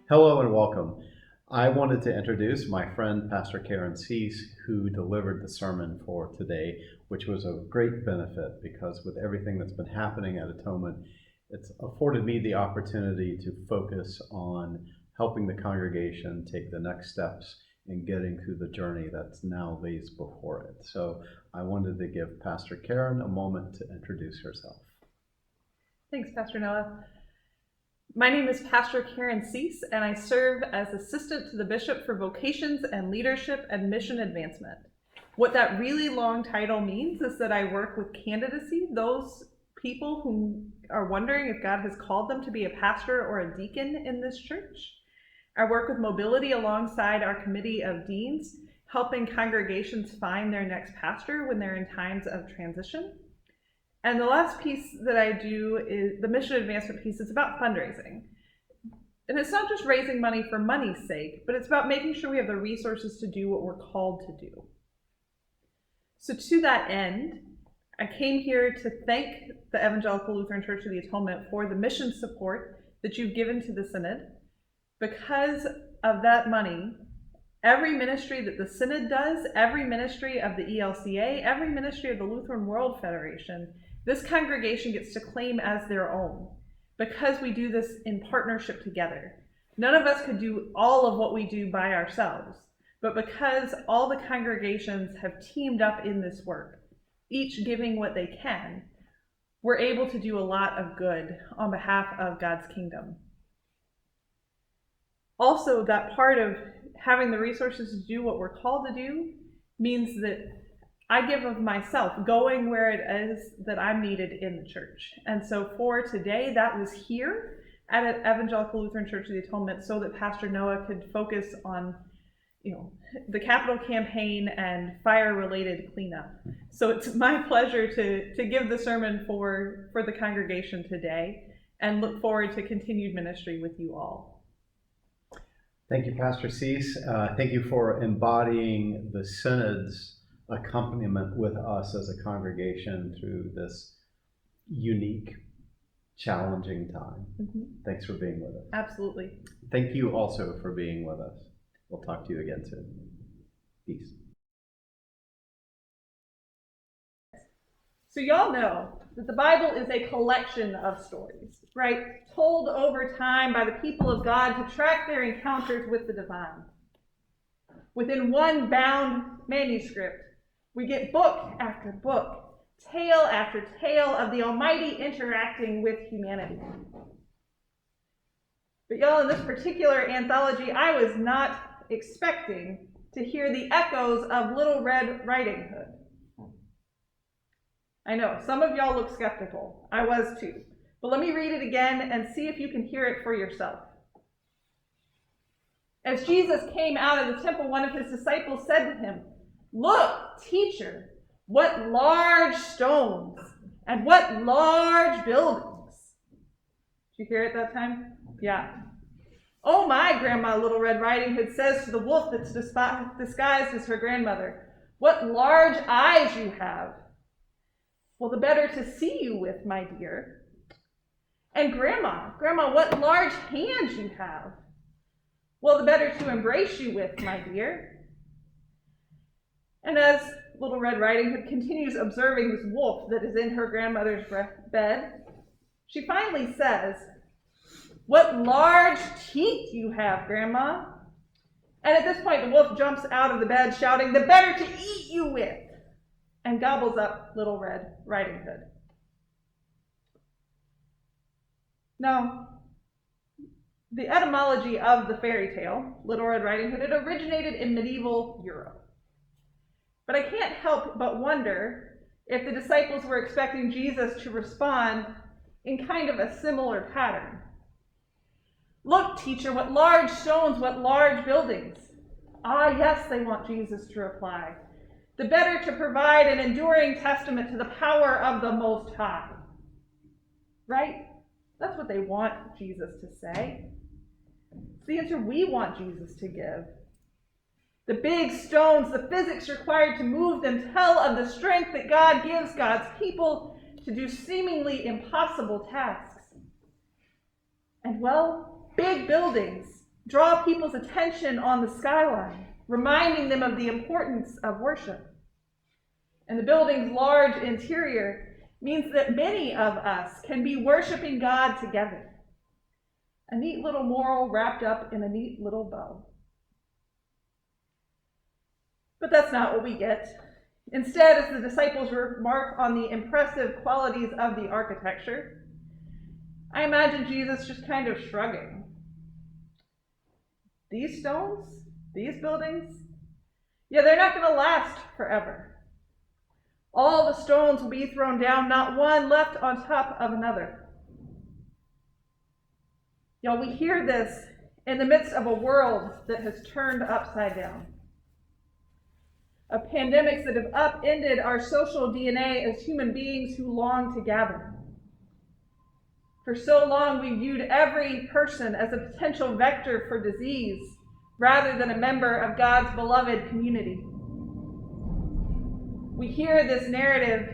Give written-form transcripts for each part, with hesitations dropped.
Hello and welcome. I wanted to introduce my friend, Pastor Karen Cease, who delivered the sermon for today, which was a great benefit because with everything that's been happening at Atonement, it's afforded me the opportunity to focus on helping the congregation take the next steps in getting through the journey that's now lays before it. So I wanted to give Pastor Karen a moment to introduce herself. Thanks, Pastor Noah. My name is Pastor Karen Cease, and I serve as assistant to the bishop for vocations and leadership and mission advancement. What that really long title means is that I work with candidacy, those people who are wondering if God has called them to be a pastor or a deacon in this church. I work with mobility alongside our committee of deans, helping congregations find their next pastor when they're in times of transition. And the last piece that I do is the mission advancement piece. It's about fundraising. And it's not just raising money for money's sake, but it's about making sure we have the resources to do what we're called to do. So to that end, I came here to thank the Evangelical Lutheran Church of the Atonement for the mission support that you've given to the Synod. Because of that money, every ministry that the Synod does, every ministry of the ELCA, every ministry of the Lutheran World Federation, this congregation gets to claim as their own because we do this in partnership together. None of us could do all of what we do by ourselves, but because all the congregations have teamed up in this work, each giving what they can, we're able to do a lot of good on behalf of God's kingdom. Also, that part of having the resources to do what we're called to do means that I give of myself, going where it is that I'm needed in the church. And so for today, that was here at Evangelical Lutheran Church of the Atonement so that Pastor Noah could focus on, the capital campaign and fire-related cleanup. So it's my pleasure to give the sermon for the congregation today and look forward to continued ministry with you all. Thank you, Pastor Cease. Thank you for embodying the Synod's accompaniment with us as a congregation through this unique, challenging time. Mm-hmm. Thanks for being with us. Absolutely. Thank you also for being with us. We'll talk to you again soon. Peace. So y'all know that the Bible is a collection of stories, right? Told over time by the people of God to track their encounters with the divine. Within one bound manuscript, we get book after book, tale after tale of the Almighty interacting with humanity. But y'all, in this particular anthology, I was not expecting to hear the echoes of Little Red Riding Hood. I know, some of y'all look skeptical. I was too. But let me read it again and see if you can hear it for yourself. As Jesus came out of the temple, one of his disciples said to him, "Look, teacher, what large stones and what large buildings." Did you hear it that time? Yeah. "Oh my, Grandma Little Red Riding Hood says to the wolf that's disguised as her grandmother, 'What large eyes you have.' 'Well, the better to see you with, my dear.' And Grandma, what large hands you have. 'Well, the better to embrace you with, my dear.' And as Little Red Riding Hood continues observing this wolf that is in her grandmother's bed, she finally says, 'What large teeth you have, Grandma.' And at this point, the wolf jumps out of the bed shouting, 'The better to eat you with,' and gobbles up Little Red Riding Hood. Now, the etymology of the fairy tale, Little Red Riding Hood, it originated in medieval Europe. But I can't help but wonder if the disciples were expecting Jesus to respond in kind of a similar pattern. 'Look, teacher, what large stones, what large buildings.' Ah, yes, they want Jesus to reply. 'The better to provide an enduring testament to the power of the Most High.' Right? That's what they want Jesus to say. It's the answer we want Jesus to give. The big stones, the physics required to move them, tell of the strength that God gives God's people to do seemingly impossible tasks. And well, big buildings, draw people's attention on the skyline, reminding them of the importance of worship. And the building's large interior means that many of us can be worshiping God together. A neat little moral wrapped up in a neat little bow. But that's not what we get. Instead, as the disciples remark on the impressive qualities of the architecture, I imagine Jesus just kind of shrugging. These stones, these buildings, yeah, they're not going to last forever. All the stones will be thrown down, not one left on top of another. Y'all, we hear this in the midst of a world that has turned upside down. Of pandemics that have upended our social DNA as human beings who long to gather. For so long, we viewed every person as a potential vector for disease rather than a member of God's beloved community. We hear this narrative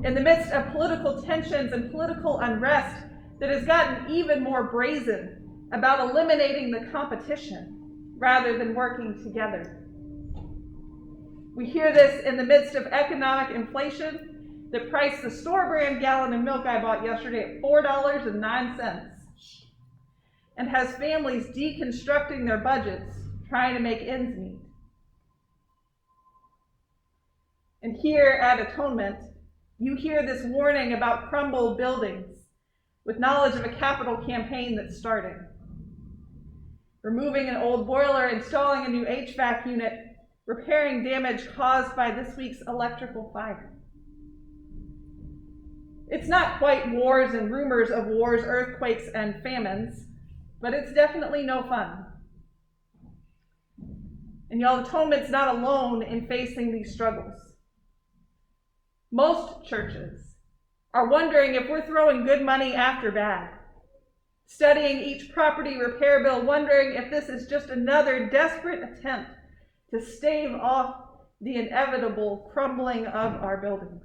in the midst of political tensions and political unrest that has gotten even more brazen about eliminating the competition rather than working together. We hear this in the midst of economic inflation that priced the store brand gallon of milk I bought yesterday at $4.09 and has families deconstructing their budgets trying to make ends meet. And here at Atonement, you hear this warning about crumbled buildings with knowledge of a capital campaign that's starting. Removing an old boiler, installing a new HVAC unit, repairing damage caused by this week's electrical fire. It's not quite wars and rumors of wars, earthquakes, and famines, but it's definitely no fun. And y'all, Atonement's not alone in facing these struggles. Most churches are wondering if we're throwing good money after bad, studying each property repair bill, wondering if this is just another desperate attempt to stave off the inevitable crumbling of our buildings.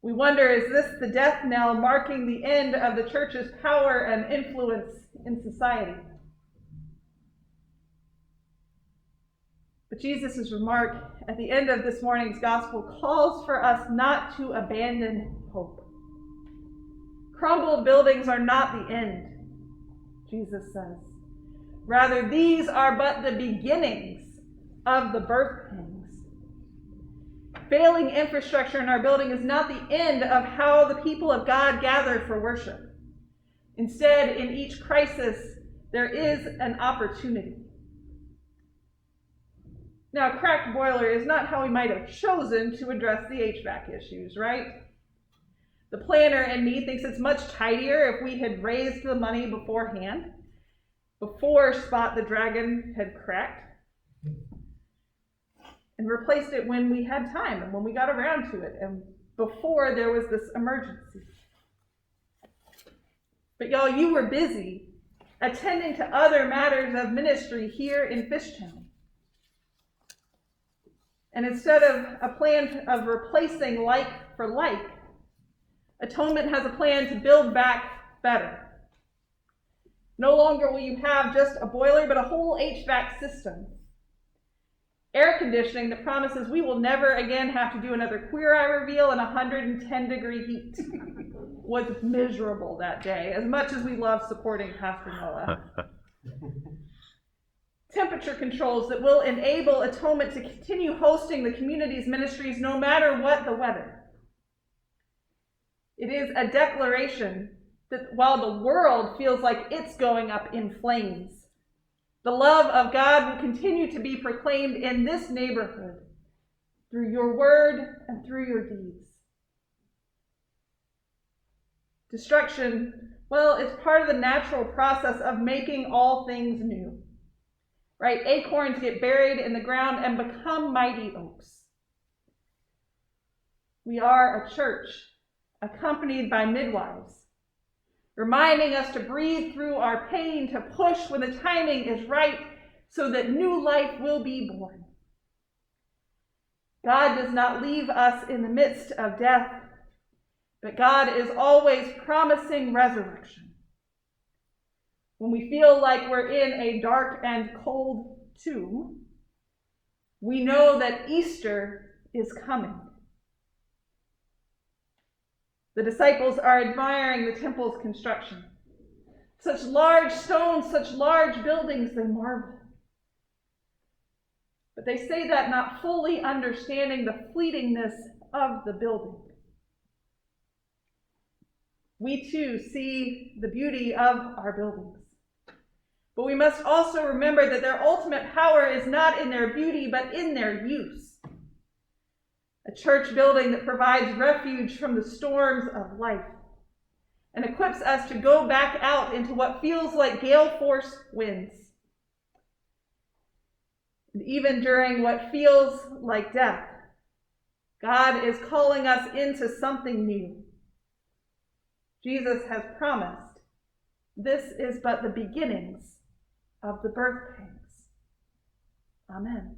We wonder, is this the death knell marking the end of the church's power and influence in society? But Jesus' remark at the end of this morning's gospel calls for us not to abandon hope. Crumbled buildings are not the end, Jesus says. Rather, these are but the beginnings of the birth pangs. Failing infrastructure in our building is not the end of how the people of God gather for worship. Instead, in each crisis, there is an opportunity. Now, a cracked boiler is not how we might have chosen to address the HVAC issues, right? The planner in me thinks it's much tidier if we had raised the money beforehand, before Spot the Dragon had cracked, and replaced it when we had time and when we got around to it, and before there was this emergency. But y'all, you were busy attending to other matters of ministry here in Fishtown. And instead of a plan of replacing like for like, Atonement has a plan to build back better. No longer will you have just a boiler, but a whole HVAC system. Air conditioning that promises we will never again have to do another Queer Eye reveal in 110-degree heat. Was miserable that day, as much as we love supporting Pastor Noah. Temperature controls that will enable Atonement to continue hosting the community's ministries no matter what the weather. It is a declaration that while the world feels like it's going up in flames, the love of God will continue to be proclaimed in this neighborhood through your word and through your deeds. Destruction, well, it's part of the natural process of making all things new. Right? Acorns get buried in the ground and become mighty oaks. We are a church accompanied by midwives, reminding us to breathe through our pain, to push when the timing is right, so that new life will be born. God does not leave us in the midst of death, but God is always promising resurrection. when we feel like we're in a dark and cold tomb, we know that Easter is coming. The disciples are admiring the temple's construction. Such large stones, such large buildings, they marvel. But they say that not fully understanding the fleetingness of the building. We too see the beauty of our buildings. But we must also remember that their ultimate power is not in their beauty, but in their use. A church building that provides refuge from the storms of life and equips us to go back out into what feels like gale force winds. And even during what feels like death, God is calling us into something new. Jesus has promised, this is but the beginnings of the birth pangs. Amen.